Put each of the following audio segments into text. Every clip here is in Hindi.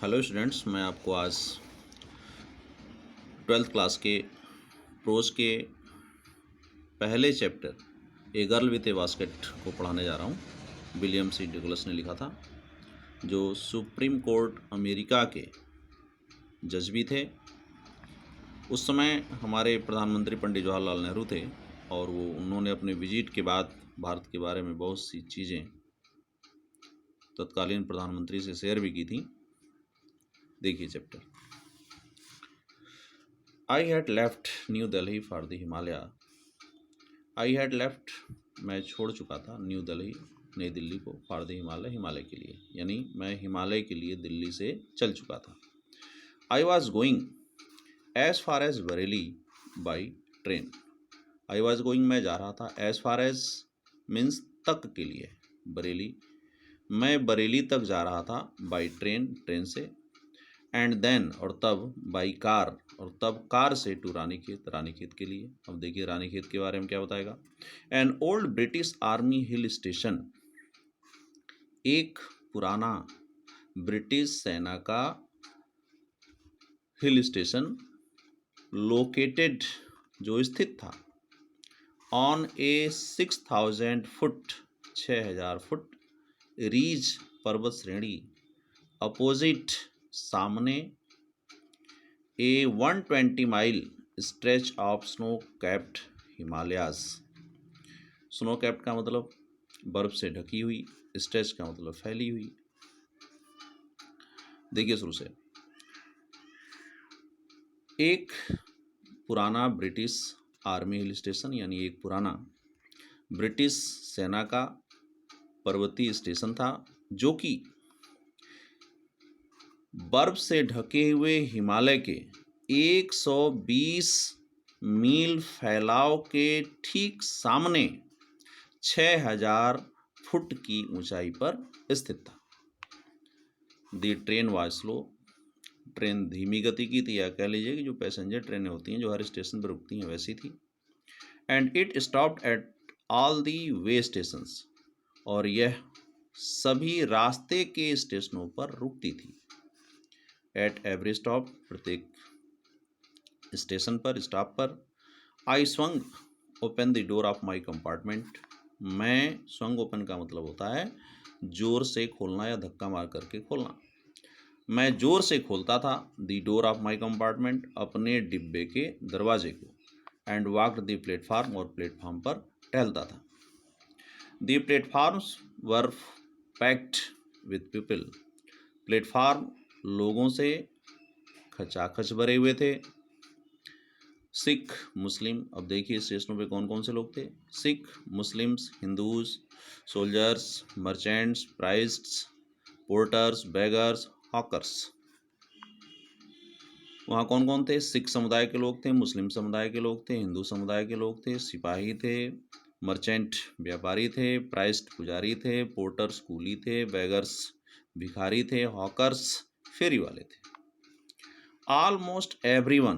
हेलो स्टूडेंट्स, मैं आपको आज 12th क्लास के प्रोज के पहले chapter a girl with A basket को पढ़ाने जा रहा हूँ। विलियम सी डगलस ने लिखा था, जो सुप्रीम कोर्ट अमेरिका के जज भी थे। उस समय हमारे प्रधानमंत्री पंडित जवाहरलाल नेहरू थे और उन्होंने अपने विजिट के बाद भारत के बारे में बहुत सी चीज़ें तत्कालीन प्रधानमंत्री से शेयर भी की थी। देखिए chapter. I had left new Delhi for the Himalaya. I had left, मैं छोड़ चुका था, न्यू दिल्ली, नई दिल्ली को, फॉर द हिमालय, हिमालय के लिए, यानी मैं हिमालय के लिए दिल्ली से चल चुका था। I was going as far as Bareilly by train. I was going, मैं जा रहा था, एज फार एज मीन्स तक के लिए, बरेली, मैं बरेली तक जा रहा था, बाई ट्रेन, ट्रेन से, एंड देन, और तब, बाई कार, और तब कार से, टू रानीखेत, रानीखेत के लिए। अब देखिए रानीखेत के बारे में क्या बताएगा। An old British army hill station, एक पुराना ब्रिटिश सेना का हिल स्टेशन, लोकेटेड, जो स्थित था, ऑन ए 6000 फुट, 6000 फुट, रीज, पर्वत श्रेणी, अपोजिट, सामने, ए 120 mile stretch of snow capped Himalayas. Snow capped का मतलब बर्फ से ढकी हुई, स्ट्रेच का मतलब फैली हुई। देखिए शुरू से, एक पुराना ब्रिटिश आर्मी हिल स्टेशन, यानी एक पुराना ब्रिटिश सेना का पर्वतीय स्टेशन था, जो कि बर्फ से ढके हुए हिमालय के 120 मील फैलाव के ठीक सामने 6000 फुट की ऊंचाई पर स्थित था। दी ट्रेन वाज स्लो, ट्रेन धीमी गति की थी, या कह लीजिए कि जो पैसेंजर ट्रेनें होती हैं जो हर स्टेशन पर रुकती हैं वैसी थी। And it stopped at all the way stations, और यह सभी रास्ते के स्टेशनों पर रुकती थी। एट एवरी स्टॉप, प्रत्येक स्टेशन पर, स्टॉप पर। I swung open the door of my compartment, मैं, स्वंग ओपन का मतलब होता है जोर से खोलना या धक्का मार करके खोलना। मैं जोर से खोलता था, the door of my compartment, अपने डिब्बे के दरवाजे को, एंड वॉकड द प्लेटफार्म, और प्लेटफार्म पर टहलता था। The platforms were packed with people, platform लोगों से खचाखच भरे हुए थे। सिख, मुस्लिम, अब देखिए स्टेशनों पे कौन कौन से लोग थे, Sikh, Muslims, Hindus, soldiers, merchants, priests, porters, beggars, hawkers. वहाँ कौन कौन थे, सिख समुदाय के लोग थे, मुस्लिम समुदाय के लोग थे, हिंदू समुदाय के लोग थे, सिपाही थे, मर्चेंट व्यापारी थे, प्राइस्ट पुजारी थे, पोर्टर्स कूली थे, बेगर्स भिखारी थे, हॉकर्स फेरी वाले थे। ऑलमोस्ट एवरीवन,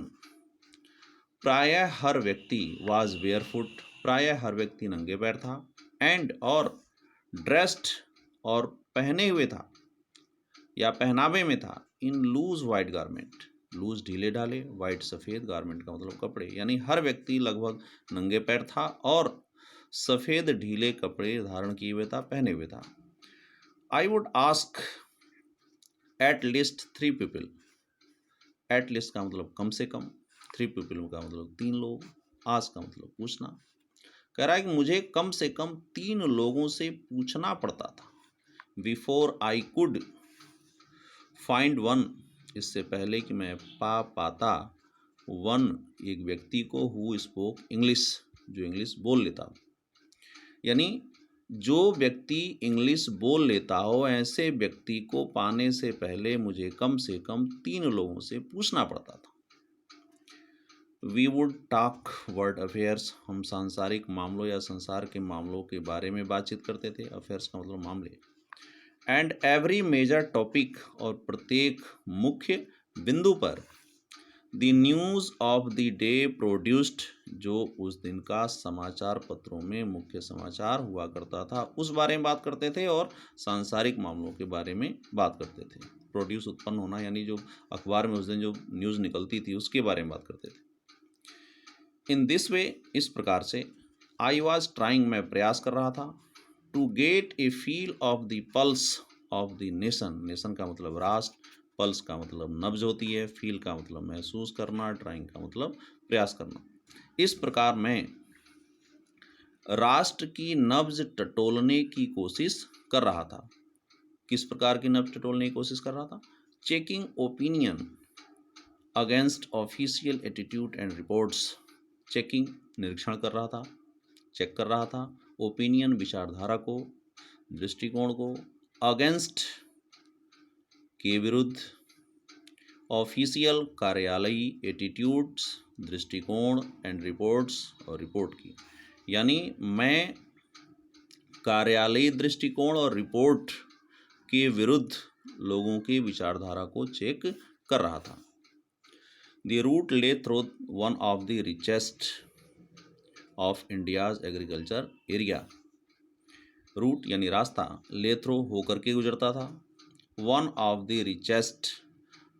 प्रायः हर व्यक्ति, वाज बेयरफुट, प्रायः हर व्यक्ति नंगे पैर था, एंड, और, ड्रेस्ड, और पहने हुए था या पहनावे में था, in loose white garment, loose ढीले ढाले, वाइट सफ़ेद, गारमेंट का मतलब कपड़े, यानी हर व्यक्ति लगभग नंगे पैर था और सफ़ेद ढीले कपड़े धारण किए हुए था, पहने हुए था। I would ask at least 3 people, at least का मतलब कम से कम, 3 पीपल का मतलब 3 लोग, आस्क का मतलब पूछना। कह रहा है कि मुझे कम से कम 3 लोगों से पूछना पड़ता था, before I could find one, इससे पहले कि मैं पाता, वन, एक व्यक्ति को, हु स्पोक इंग्लिश, जो इंग्लिश बोल लेता हो, यानी जो व्यक्ति इंग्लिश बोल लेता हो, ऐसे व्यक्ति को पाने से पहले मुझे कम से कम 3 लोगों से पूछना पड़ता था। We would talk world affairs, हम सांसारिक मामलों या संसार के मामलों के बारे में बातचीत करते थे, अफेयर्स का मतलब मामले। एंड एवरी मेजर टॉपिक, और प्रत्येक मुख्य बिंदु पर, the news of the day produced, जो उस दिन का समाचार पत्रों में मुख्य समाचार हुआ करता था, उस बारे में बात करते थे और सांसारिक मामलों के बारे में बात करते थे। प्रोड्यूस उत्पन्न होना, यानी जो अखबार में उस दिन जो न्यूज़ निकलती थी उसके बारे में बात करते थे। इन दिस वे, इस प्रकार से, आई वॉज ट्राइंग, मैं प्रयास कर रहा था, to get a feel of the pulse of the nation. Nation का मतलब राष्ट्र, पल्स का मतलब नब्ज होती है, फील का मतलब महसूस करना, ट्राइंग का मतलब प्रयास करना। इस प्रकार मैं राष्ट्र की नब्ज टटोलने की कोशिश कर रहा था। किस प्रकार की नब्ज टटोलने की कोशिश कर रहा था? Checking opinion against official attitude and reports. Checking, निरीक्षण कर रहा था, चेक कर रहा था। ओपिनियन, विचारधारा को, दृष्टिकोण को, अगेंस्ट, के विरुद्ध, ऑफिशियल, कार्यालयी, एटीट्यूड्स, दृष्टिकोण, एंड रिपोर्ट्स, और रिपोर्ट की, यानी मैं कार्यालयी दृष्टिकोण और रिपोर्ट के विरुद्ध लोगों की विचारधारा को चेक कर रहा था। The route lay through one of the richest of India's agriculture area. Route यानी रास्ता, ले थ्रू होकर के गुजरता था, वन ऑफ द रिचेस्ट,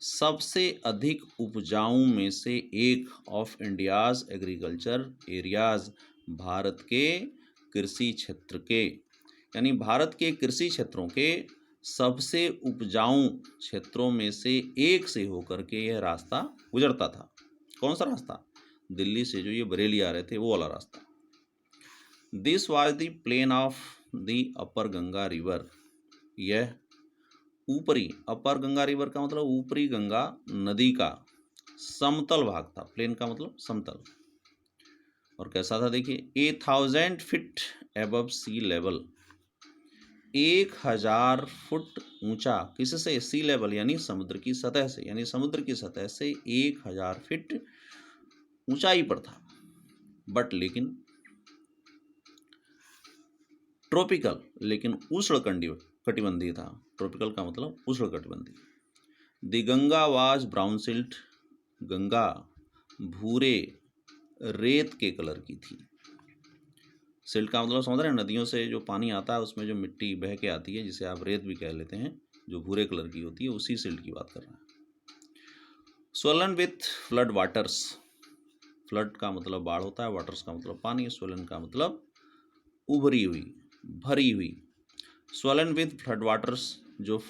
सबसे अधिक उपजाऊ में से एक, of India's agriculture areas, Bharat के कृषि क्षेत्र के, यानी भारत के कृषि क्षेत्रों के सबसे उपजाऊ क्षेत्रों में से एक से होकर के यह रास्ता गुजरता था। कौन सा रास्ता? दिल्ली से जो ये बरेली आ रहे थे वो वाला रास्ता। This was the plain of the upper Ganga river. यह ऊपरी, अपर गंगा रिवर का मतलब ऊपरी गंगा नदी का समतल भाग था। प्लेन का मतलब समतल। और कैसा था देखिए, 1000 फीट एबव सी लेवल, 1000 फुट ऊंचा, किससे? सी लेवल यानी समुद्र की सतह से, यानी समुद्र की सतह से 1000 फीट ऊंचाई पर था। बट लेकिन ट्रॉपिकल, लेकिन उष्ण कटिबंधीय था। ट्रॉपिकल का मतलब उष्ण कटिबंधीय। The Ganga was brown silt, Ganga भूरे रेत के कलर की थी। सिल्ट का मतलब समझ रहे हैं, नदियों से जो पानी आता है उसमें जो मिट्टी बह के आती है, जिसे आप रेत भी कह लेते हैं, जो भूरे कलर की होती है, उसी सिल्ट की बात कर रहे हैं। Swollen with flood waters. Flood का मतलब बाढ़ होता है, वाटर्स का मतलब पानी, स्वलन का मतलब उभरी हुई, भरी हुई। स्वलन विथ फ्लड वाटर्स, जो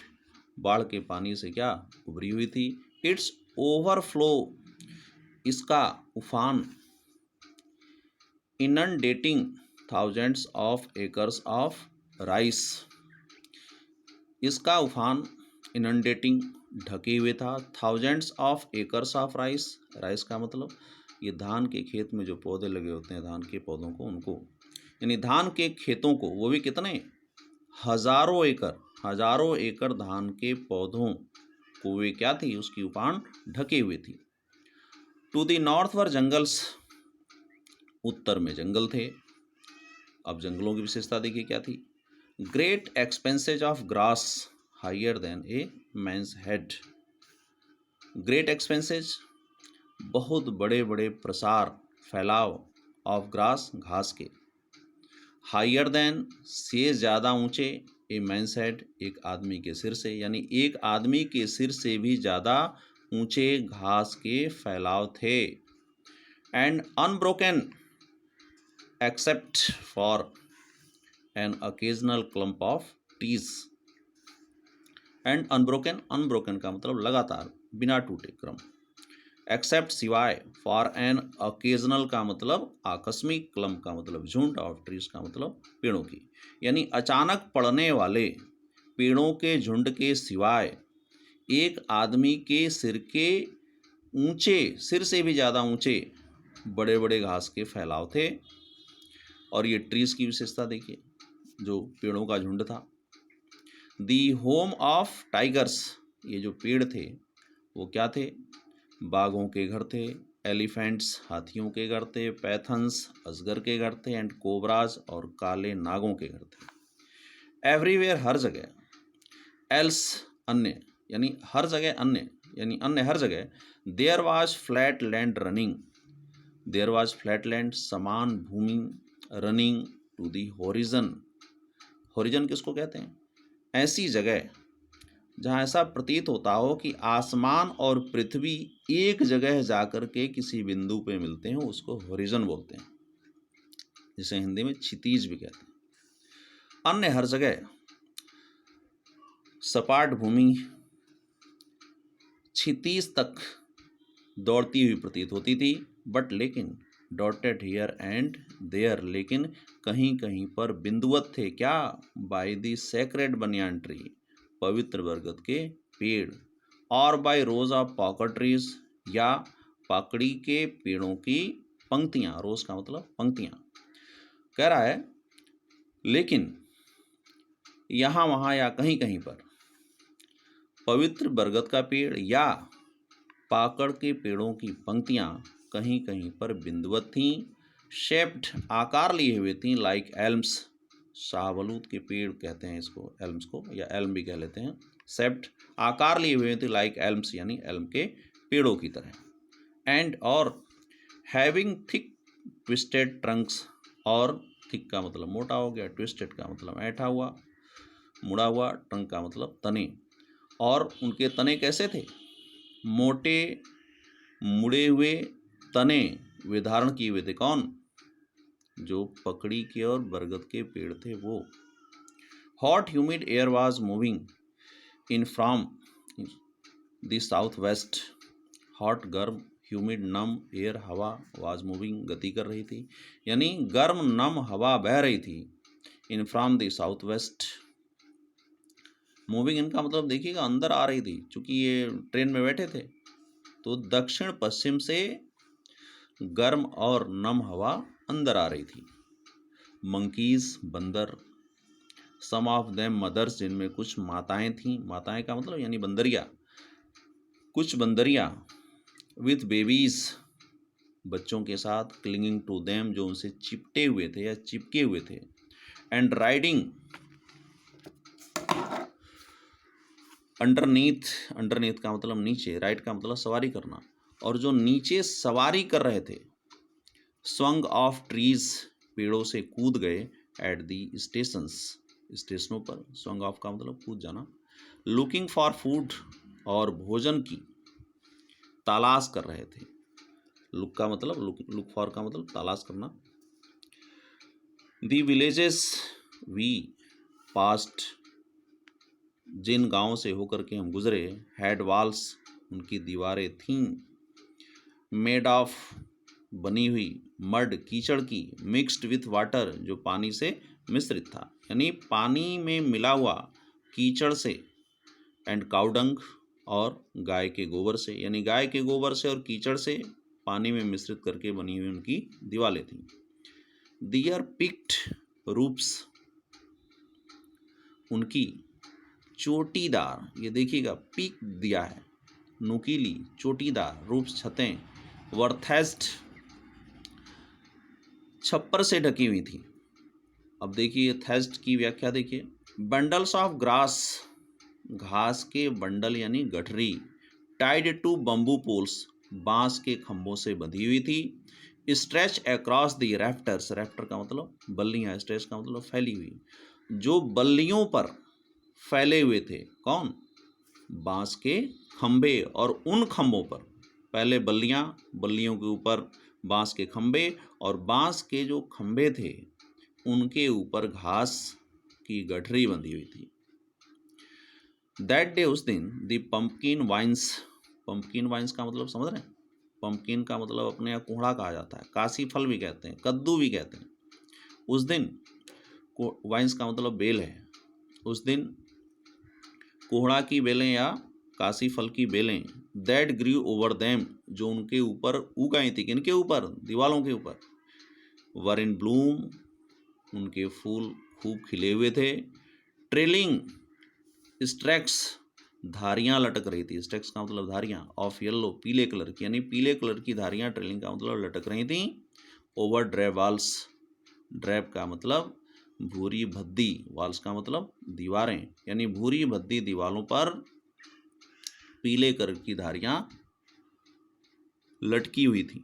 बाढ़ के पानी से क्या? उभरी हुई थी। इट्स ओवरफ्लो, इसका उफान, inundating thousands of acres of rice, इसका उफान, इनंडेटिंग, ढके हुए था, thousands of acres of rice, rice का मतलब ये धान के खेत में जो पौधे लगे होते हैं, धान के पौधों को, उनको, यानी धान के खेतों को, वो भी कितने? हजारों एकड़, हजारों एकड़ धान के पौधों को वे क्या थी? उसकी उफान ढके हुए थी। To the north were jungles, उत्तर में जंगल थे। अब जंगलों की विशेषता देखिए क्या थी? Great expanses of grass higher than a man's head. Great expanses, बहुत बड़े बड़े प्रसार, फैलाव, ऑफ ग्रास, घास के, हायर देन, से ज़्यादा ऊंचे, ए मैंस हेड, एक आदमी के सिर से, यानी एक आदमी के सिर से भी ज़्यादा ऊंचे घास के फैलाव थे। And unbroken except for an occasional clump of trees। And unbroken, unbroken का मतलब लगातार, बिना टूटे, क्रम। एक्सेप्ट सिवाय, फॉर एन occasional का मतलब आकस्मिक, क्लम्प का मतलब झुंड, ऑफ ट्रीज का मतलब पेड़ों की, यानी अचानक पड़ने वाले पेड़ों के झुंड के सिवाय एक आदमी के सिर के ऊंचे, सिर से भी ज़्यादा ऊंचे बड़े बड़े घास के फैलाव थे। और ये ट्रीज की विशेषता देखिए, जो पेड़ों का झुंड था। दी होम ऑफ टाइगर्स, ये जो पेड़ थे वो क्या थे? बाघों के घर थे। एलिफेंट्स, हाथियों के घर थे। पैथन्स, अजगर के घर थे। एंड कोबराज, और काले नागों के घर थे। एवरीवेयर, हर जगह। एल्स, अन्य, यानी हर जगह अन्य, यानी अन्य हर जगह। There was flat land running, there was flat land, समान भूमि, running to the horizon, horizon किसको कहते हैं? ऐसी जगह जहाँ ऐसा प्रतीत होता हो कि आसमान और पृथ्वी एक जगह जाकर के किसी बिंदु पे मिलते हैं, उसको होरिजन बोलते हैं, जिसे हिंदी में क्षितिज भी कहते हैं। अन्य हर जगह सपाट भूमि क्षितिज तक दौड़ती हुई प्रतीत होती थी, बट लेकिन डॉटेड हियर एंड देयर, लेकिन कहीं कहीं पर बिंदुवत थे क्या, by the sacred banyan tree, पवित्र बरगद के पेड़, और by rows of pakur trees, या पाकड़ी के पेड़ों की पंक्तियां, रोज का मतलब पंक्तियां। कह रहा है लेकिन यहाँ वहाँ या कहीं कहीं पर पवित्र बरगद का पेड़ या पाकड़ के पेड़ों की पंक्तियां कहीं कहीं पर बिंदुवत थीं, शेप्ड आकार लिए हुए थीं, लाइक एल्म्स, शाहबलूत के पेड़ कहते हैं इसको, एल्म्स को, या एल्म भी कह लेते हैं। शेप्ड आकार लिए हुए थे, लाइक एल्म्स यानी एल्म के पेड़ों की तरह। एंड और हैविंग थिक ट्विस्टेड ट्रंक्स, और थिक का मतलब मोटा हो गया, ट्विस्टेड का मतलब ऐंठा हुआ, मुड़ा हुआ, ट्रंक का मतलब तने, और उनके तने कैसे थे, मोटे मुड़े हुए तने वे धारण किए हुए थे। कौन, जो पकड़ी के और बरगद के पेड़ थे वो। Hot humid air was moving in from the south west, hot गर्म, ह्यूमिड नम, एयर हवा, वाज मूविंग गति कर रही थी, यानी गर्म नम हवा बह रही थी, in from the south west. Moving इनका मतलब देखिएगा अंदर आ रही थी, चूंकि ये ट्रेन में बैठे थे, तो दक्षिण पश्चिम से गर्म और नम हवा अंदर आ रही थी। मंकीज बंदर, सम ऑफ देम मदर्स, जिनमें कुछ माताएं थीं, माताएं का मतलब यानी बंदरिया, कुछ बंदरिया, विथ बेबीज, बच्चों के साथ, क्लिंगिंग टू देम, जो उनसे चिपटे हुए थे या चिपके हुए थे, एंड राइडिंग अंडरनीथ, अंडरनीथ का मतलब नीचे, राइड का मतलब सवारी करना, और जो नीचे सवारी कर रहे थे, स्वंग ऑफ ट्रीज, पेड़ों से कूद गए, एट दी स्टेशंस, स्टेशनों पर, स्वंग ऑफ का मतलब कूद जाना, लुकिंग फॉर फूड, और भोजन की तलाश कर रहे थे, लुक का मतलब लुक फॉर का मतलब तलाश करना। दी विलेजेस वी पास्ट, जिन गांवों से होकर के हम गुजरे, हैड वॉल्स, उनकी दीवारें थीं, मेड ऑफ, बनी हुई, मड, कीचड़ की, मिक्स्ड विथ वाटर, जो पानी से मिश्रित था, यानी पानी में मिला हुआ कीचड़ से, एंड काउडंग, और गाय के गोबर से, यानी गाय के गोबर से और कीचड़ से पानी में मिश्रित करके बनी हुई उनकी दीवारें थीं। दियर पिक्ड रूप्स, उनकी चोटीदार, ये देखिएगा पीक दिया है, नुकीली, चोटीदार, रूप्स छतें, वर्थेस्ट, छप्पर से ढकी हुई थी। अब देखिए थेस्ट की व्याख्या देखिए, बंडल्स ऑफ ग्रास, घास के बंडल यानी गठरी, टाइड टू बम्बू पोल्स, बांस के खंभों से बंधी हुई थी, स्ट्रेच अक्रॉस द रैफ्टर्स, रैफ्टर का मतलब बल्लियां, स्ट्रेच का मतलब फैली हुई, जो बल्लियों पर फैले हुए थे, कौन, बांस के खंभे, और उन खंभों पर पहले बल्लियां, बल्लियों के ऊपर बांस के खंभे, और बांस के जो खंभे थे उनके ऊपर घास की गठरी बंधी हुई थी। दैट डे, उस दिन, the pumpkin vines, pumpkin vines का मतलब समझ रहे हैं, पंपकिन का मतलब अपने यहाँ कोहड़ा कहा जाता है, काशी फल भी कहते हैं, कद्दू भी कहते हैं। उस दिन, वाइन्स का मतलब बेल है, उस दिन कोहड़ा की बेलें या काशी फल की बेलें, दैट ग्रू ओवर देम, जो उनके ऊपर उग आई थी, किनके ऊपर, दीवालों के ऊपर, वर इन ब्लूम, उनके फूल खूब खिले हुए थे, ट्रेलिंग स्ट्रैक्स, धारियां लटक रही थी, स्ट्रैक्स का मतलब धारियां, ऑफ येलो, पीले कलर की, यानी पीले कलर की धारियां, ट्रेलिंग का मतलब लटक रही थी, ओवर ड्रैब वाल्स, ड्रैब का मतलब भूरी भद्दी, वाल्स का मतलब दीवारें, यानी भूरी भद्दी दीवारों पर पीले कलर की धारियां लटकी हुई थी।